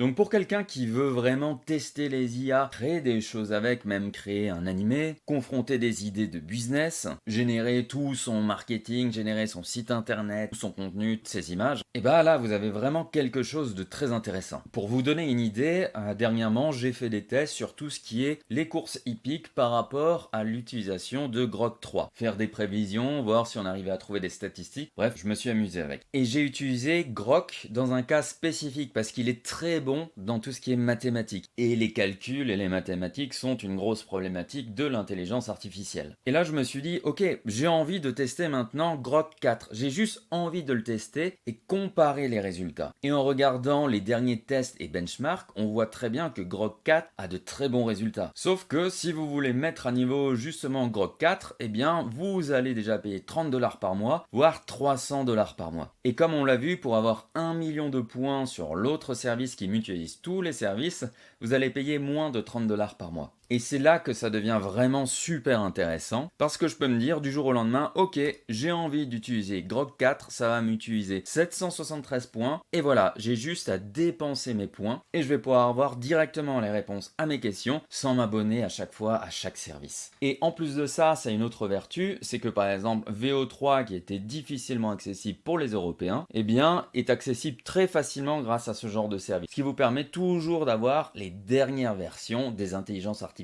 Donc pour quelqu'un qui veut vraiment tester les IA, créer des choses avec, même créer un animé, confronter des idées de business, générer tout son marketing, générer son site internet, tout son contenu, ses images, et bah là vous avez vraiment quelque chose de très intéressant. Pour vous donner une idée, dernièrement j'ai fait des tests sur tout ce qui est les courses hippiques par rapport à l'utilisation de Grok 3. Faire des prévisions, voir si on arrivait à trouver des statistiques, bref, je me suis amusé avec. Et j'ai utilisé Grok dans un cas spécifique parce qu'il est très bon dans tout ce qui est mathématiques. Et les calculs et les mathématiques sont une grosse problématique de l'intelligence artificielle. Et là je me suis dit, ok, j'ai envie de tester maintenant Grok 4. J'ai juste envie de le tester et comparer les résultats. Et en regardant les derniers tests et benchmarks, on voit très bien que Grok 4 a de très bons résultats. Sauf que si vous voulez mettre à niveau justement Grok 4, eh bien vous allez déjà payer 30 $ par mois, voire 300 $ par mois. Et comme on l'a vu, pour avoir 1 million de points sur l'autre service qui mutualise tous les services, vous allez payer moins de 30 $ par mois. Et c'est là que ça devient vraiment super intéressant, parce que je peux me dire du jour au lendemain, ok, j'ai envie d'utiliser Grok 4, ça va m'utiliser 773 points, et voilà, j'ai juste à dépenser mes points, et je vais pouvoir avoir directement les réponses à mes questions, sans m'abonner à chaque fois à chaque service. Et en plus de ça, ça a une autre vertu, c'est que par exemple, VO3, qui était difficilement accessible pour les Européens, eh bien, est accessible très facilement grâce à ce genre de service, ce qui vous permet toujours d'avoir les dernières versions des intelligences artificielles.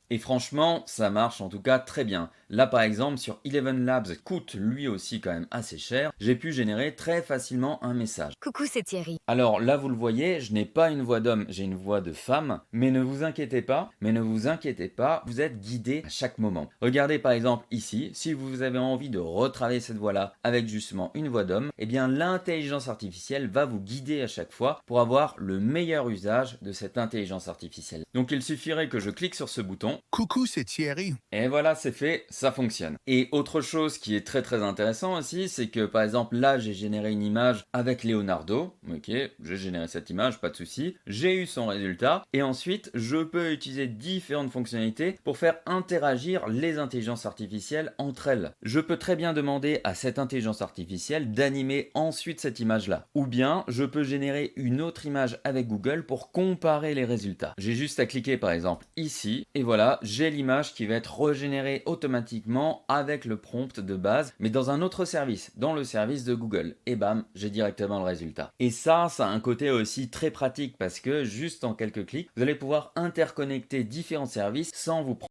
Et franchement, ça marche en tout cas très bien. Là par exemple sur Eleven Labs, coûte lui aussi quand même assez cher, j'ai pu générer très facilement un message. Coucou, c'est Thierry. Alors là vous le voyez, je n'ai pas une voix d'homme, j'ai une voix de femme, mais ne vous inquiétez pas, vous êtes guidé à chaque moment. Regardez par exemple ici, si vous avez envie de retravailler cette voix-là avec justement une voix d'homme, eh bien l'intelligence artificielle va vous guider à chaque fois pour avoir le meilleur usage de cette intelligence artificielle. Donc il suffirait que je clique sur ce bouton, Coucou, c'est Thierry. et voilà, c'est fait, ça fonctionne. Et autre chose qui est très très intéressant aussi, c'est que par exemple là j'ai généré une image avec Leonardo, ok, j'ai généré cette image, pas de souci, j'ai eu son résultat, et ensuite je peux utiliser différentes fonctionnalités pour faire interagir les intelligences artificielles entre elles. Je peux très bien demander à cette intelligence artificielle d'animer ensuite cette image là, ou bien je peux générer une autre image avec Google pour comparer les résultats. J'ai juste à cliquer par exemple ici, et voilà, j'ai l'image qui va être régénérée automatiquement avec le prompt de base, mais dans un autre service, dans le service de Google. Et bam, j'ai directement le résultat. Et ça a un côté aussi très pratique parce que juste en quelques clics, vous allez pouvoir interconnecter différents services sans vous prendre